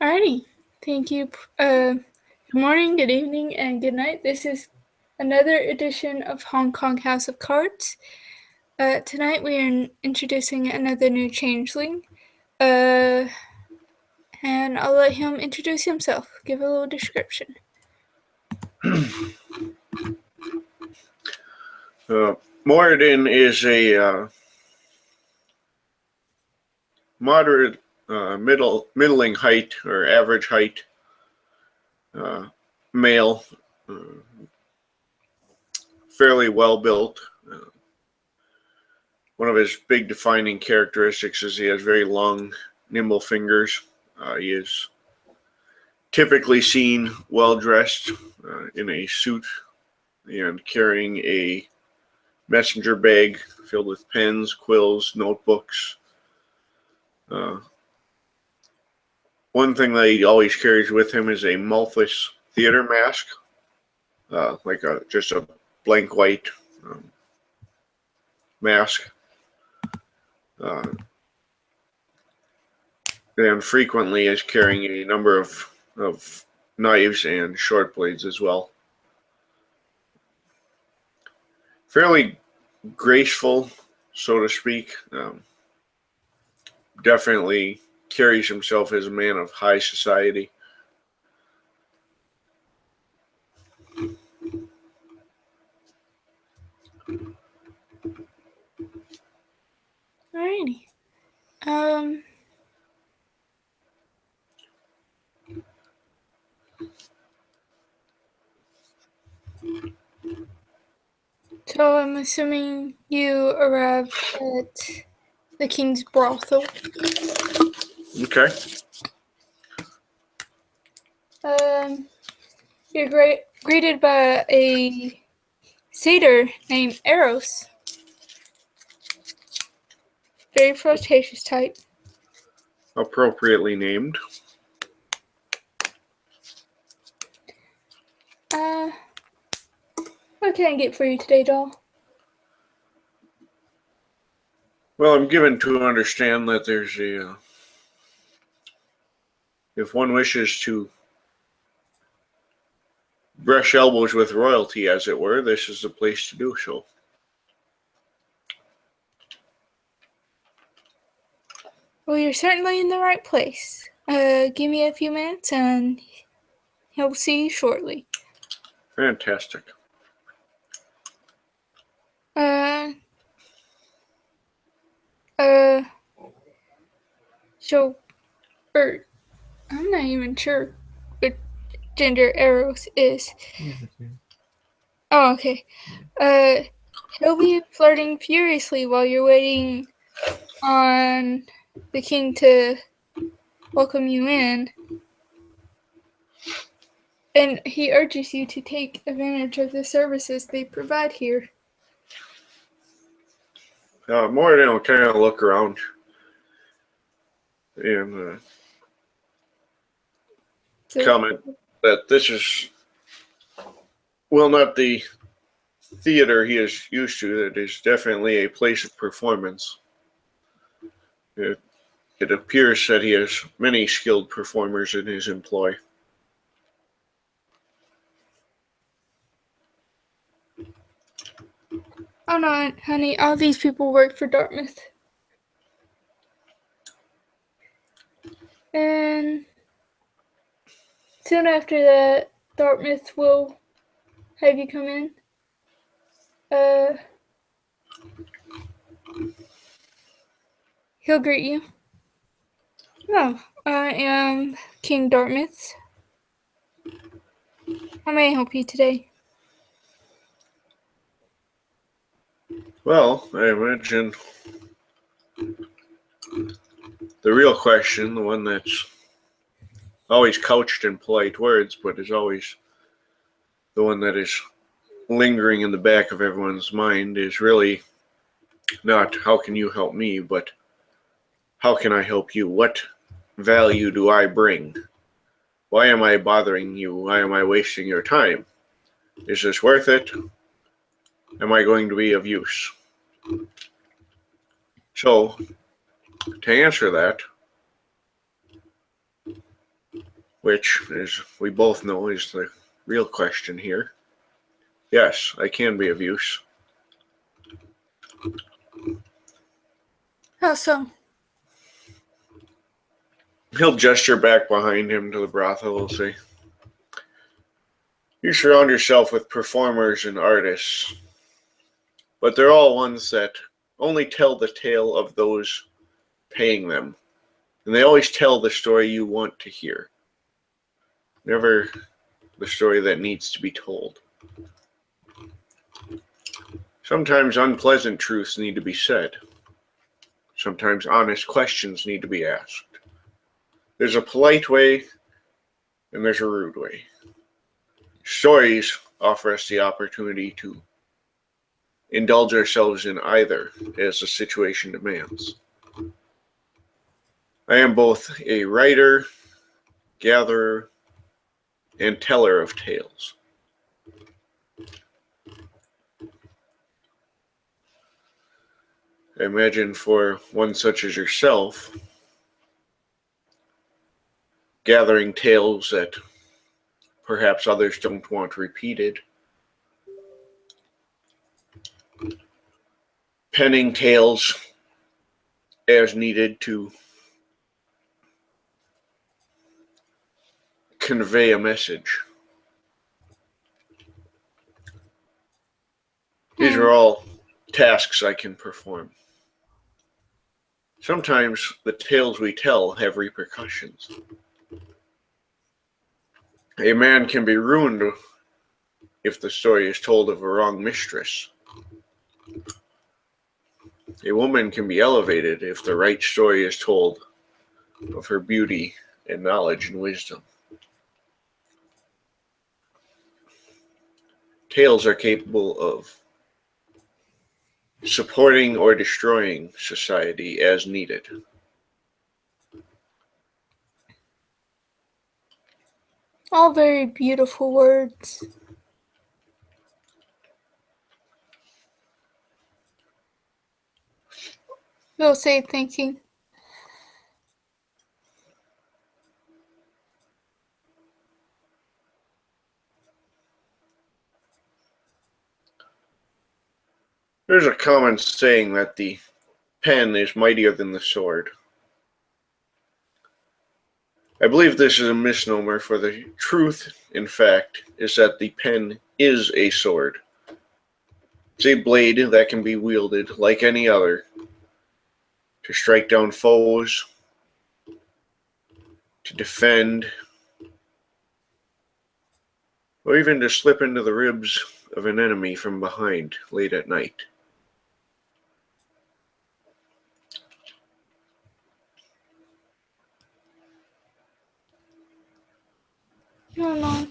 Alrighty, thank you. Good morning, good evening, and good night. This is another edition of Hong Kong House of Cards. Tonight we are introducing another new changeling, and I'll let him introduce himself, give a little description. Moradin is a moderate, middling height or average height male, fairly well built. One of his big defining characteristics is he has very long, nimble fingers. He is typically seen well dressed in a suit and carrying a messenger bag filled with pens, quills, notebooks. One thing that he always carries with him is a mouthless theater mask, like just a blank white mask. And frequently is carrying a number of knives and short blades as well. Fairly graceful, so to speak. Definitely carries himself as a man of high society. Alrighty. So I'm assuming you arrived at the King's Brothel. Okay. You're greeted by a satyr named Eros. Very flirtatious type. Appropriately named. What can I get for you today, doll? Well, I'm given to understand that there's a... if one wishes to brush elbows with royalty, as it were, this is the place to do so. Well, you're certainly in the right place. Give me a few minutes and he'll see you shortly. Fantastic. So, I'm not even sure what gender Eros is. Oh, okay. He'll be flirting furiously while you're waiting on the king to welcome you in. And he urges you to take advantage of the services they provide here. Moradin will kind of look around and comment that this is, well, not the theater he is used to. It is definitely a place of performance. It appears that he has many skilled performers in his employ. Oh no, honey, all these people work for Dartmouth. And soon after that, Dartmouth will have you come in. He'll greet you. No, I am King Dartmouth. How may I help you today? Well, I imagine the real question, the one that's always couched in polite words, but is always the one that is lingering in the back of everyone's mind, is really not how can you help me, but how can I help you? What value do I bring? Why am I bothering you? Why am I wasting your time? Is this worth it? Am I going to be of use? So, to answer that, which, as we both know, is the real question here. Yes, I can be of use. How so? He'll gesture back behind him to the brothel and say, "You surround yourself with performers and artists, but they're all ones that only tell the tale of those paying them. And they always tell the story you want to hear, never the story that needs to be told. Sometimes unpleasant truths need to be said. Sometimes honest questions need to be asked. There's a polite way and there's a rude way. Stories offer us the opportunity to indulge ourselves in either as the situation demands. I am both a writer, gatherer, and teller of tales. I imagine for one such as yourself, gathering tales that perhaps others don't want repeated, penning tales as needed to convey a message. These are all tasks I can perform. Sometimes the tales we tell have repercussions. A man can be ruined if the story is told of a wrong mistress. A woman can be elevated if the right story is told of her beauty and knowledge and wisdom. Tales are capable of supporting or destroying society as needed. All very beautiful words. We'll say thinking. There's a common saying that the pen is mightier than the sword. I believe this is a misnomer, for the truth, in fact, is that the pen is a sword. It's a blade that can be wielded like any other to strike down foes, to defend, or even to slip into the ribs of an enemy from behind late at night. I don't know.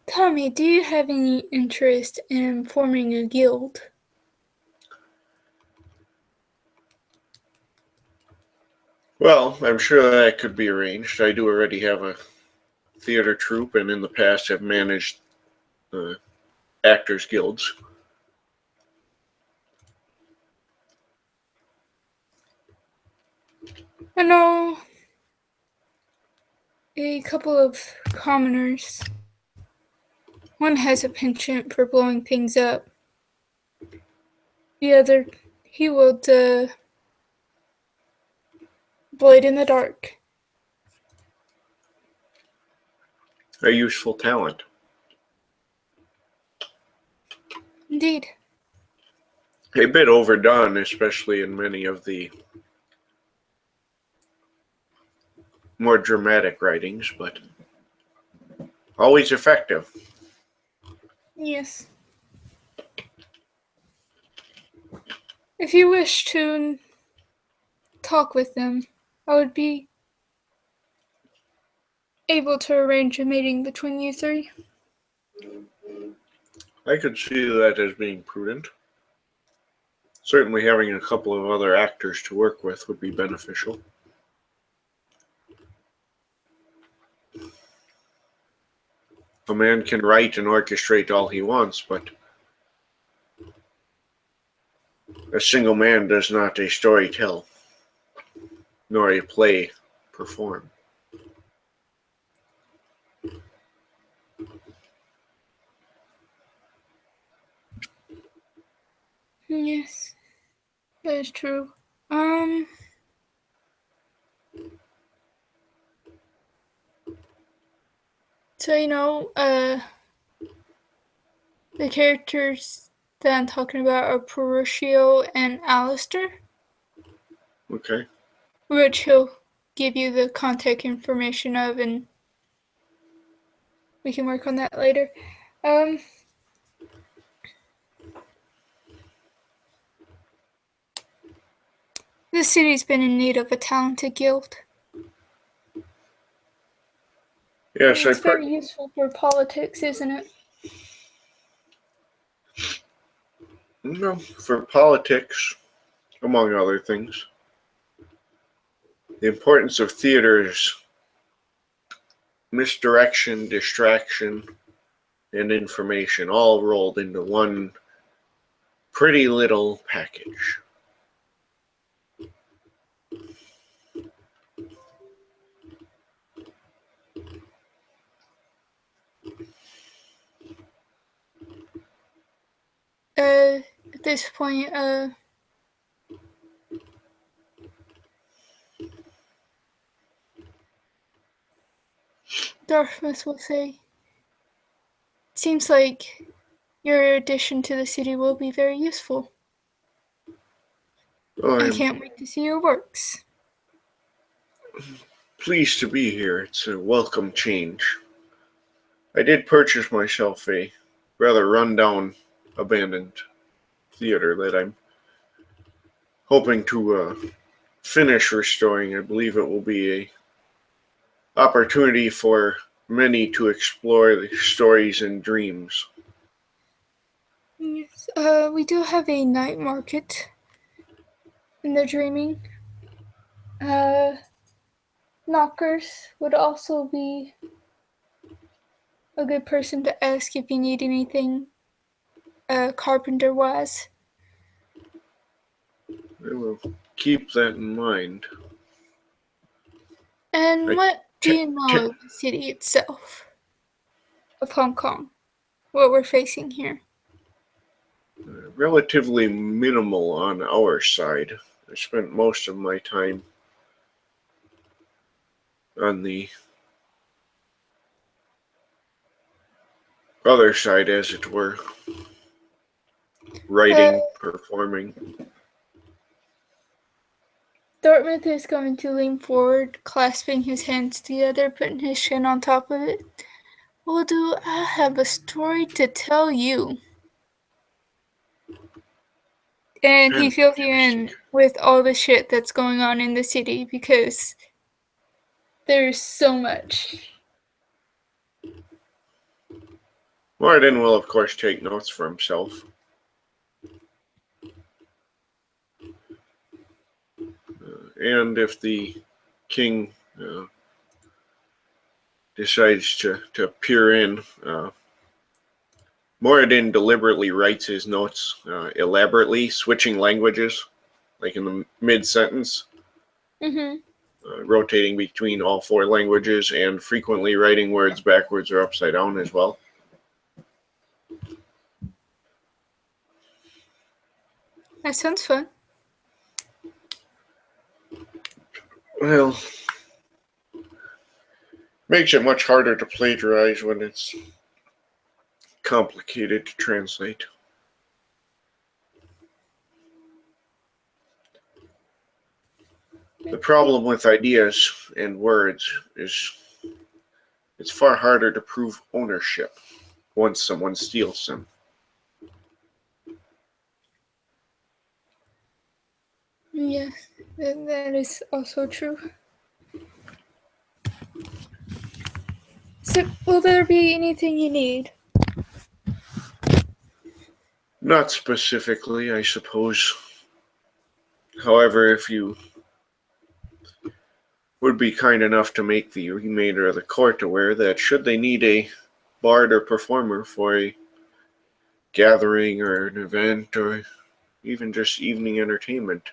Tommy, do you have any interest in forming a guild? Well, I'm sure that could be arranged. I do already have a theater troupe, and in the past have managed actors' guilds. I know a couple of commoners. One has a penchant for blowing things up. The other, he wields a blade in the dark. A useful talent. Indeed. A bit overdone, especially in many of the more dramatic writings, but always effective. Yes. If you wish to talk with them, I would be able to arrange a meeting between you three. I could see that as being prudent. Certainly having a couple of other actors to work with would be beneficial. A man can write and orchestrate all he wants, but A single man does not a story tell, nor a play perform. Yes, that is true. So the characters that I'm talking about are Peruscio and Alistair, Okay. which he'll give you the contact information of, and we can work on that later. Um, this city's been in need of a talented guild. Yes, It's very useful for politics, isn't it? for politics, among other things. The importance of theater is misdirection, distraction, and information all rolled into one pretty little package. At this point, Dartmouth will say, "It seems like your addition to the city will be very useful. Well, I I'm can't wait to see your works." pleased to be here. It's a welcome change. I did purchase myself a rather rundown, abandoned theater that I'm hoping to finish restoring. I believe it will be a opportunity for many to explore the stories and dreams. Yes. We do have a night market in the dreaming. Uh, Knockers would also be a good person to ask if you need anything carpenter wise. I will keep that in mind. And I what do t- you know t- of the city itself, of Hong Kong? What we're facing here? Relatively minimal on our side. I spent most of my time on the other side, as it were, Uh, writing, performing. Dartmouth is going to lean forward, clasping his hands together, putting his chin on top of it. Well, do I have a story to tell you? And he fills you Fantastic. in with all the shit that's going on in the city because there's so much. Martin will, of course, take notes for himself. And if the king decides to peer in, Moradin deliberately writes his notes elaborately, switching languages, like in the mid sentence, Mm-hmm. rotating between all four languages, and frequently writing words backwards or upside down as well. That sounds fun. Well, makes it much harder to plagiarize when it's complicated to translate. The problem with ideas and words is it's far harder to prove ownership once someone steals them. Yes, that is also true. So, will there be anything you need? Not specifically, I suppose. However, if you would be kind enough to make the remainder of the court aware that should they need a bard or performer for a gathering or an event or even just evening entertainment,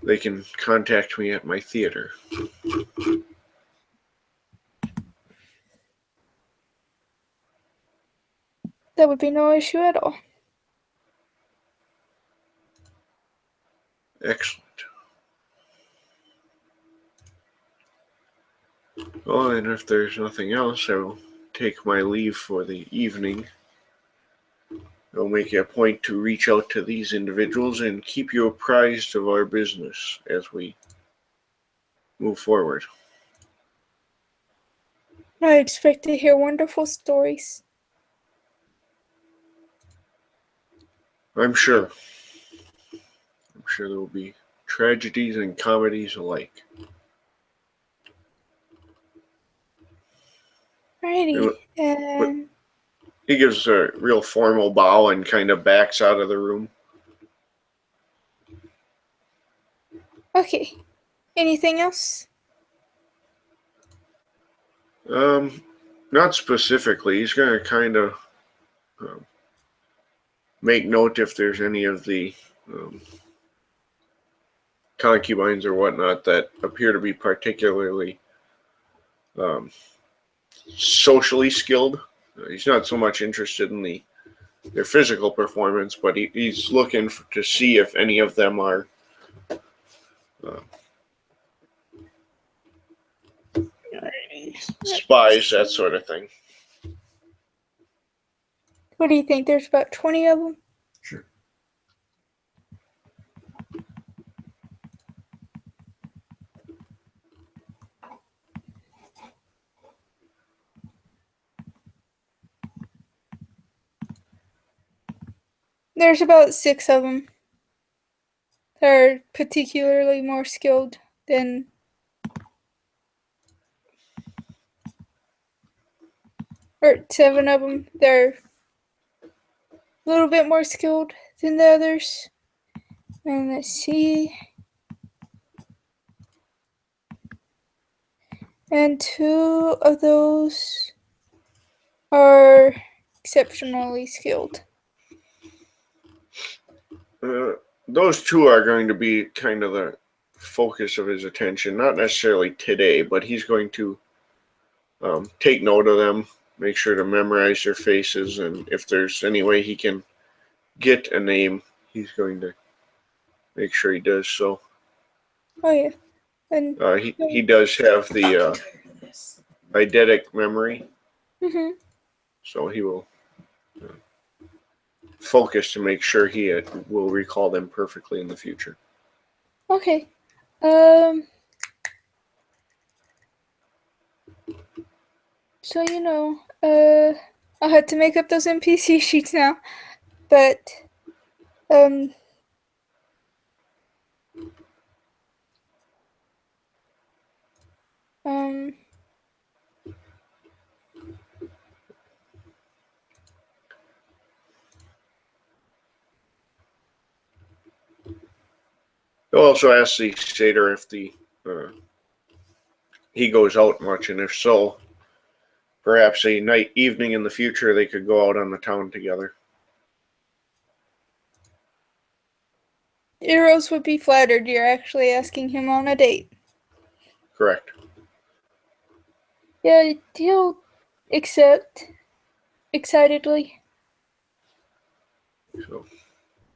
they can contact me at my theater. That would be no issue at all. Excellent. Well, and if there's nothing else, I will take my leave for the evening. I'll make it a point to reach out to these individuals and keep you apprised of our business as we move forward. I expect to hear wonderful stories. I'm sure. I'm sure there will be tragedies and comedies alike. Alrighty, and He gives a real formal bow and kind of backs out of the room. okay. Anything else? Not specifically. He's going to kind of make note if there's any of the concubines or whatnot that appear to be particularly socially skilled. He's not so much interested in their physical performance, but he's looking to see if any of them are spies, that sort of thing. What do you think? There's about 20 of them? Sure. There's about 6 of them. They're particularly more skilled than or 7 of them. They're a little bit more skilled than the others. And let's see. And 2 of those are exceptionally skilled. Those 2 are going to be kind of the focus of his attention, not necessarily today, but he's going to take note of them, make sure to memorize their faces, and if there's any way he can get a name, he's going to make sure he does so. Oh yeah. And he does have the eidetic memory, so he will focus to make sure he will recall them perfectly in the future. Okay. So I'll have to make up those NPC sheets now, but He'll also ask the satyr if he goes out much, and if so, perhaps a evening in the future they could go out on the town together. Eros would be flattered you're actually asking him on a date. Correct. Yeah, he'll accept excitedly. So,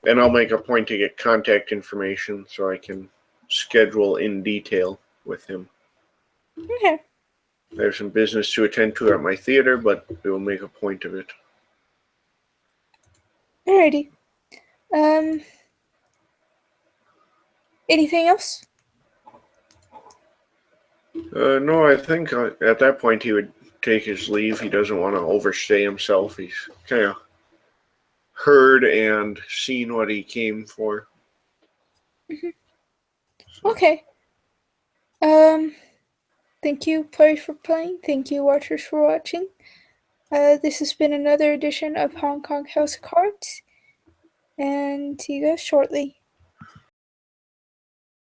and I'll make a point to get contact information so I can schedule in detail with him. Okay. I have some business to attend to at my theater, but we will make a point of it. Alrighty. Anything else? No, I think at that point he would take his leave. He doesn't want to overstay himself. He's kind of heard and seen what he came for. Okay. Thank you, players, for playing. Thank you, watchers, for watching. This has been another edition of Hong Kong House of Cards, and see you guys shortly.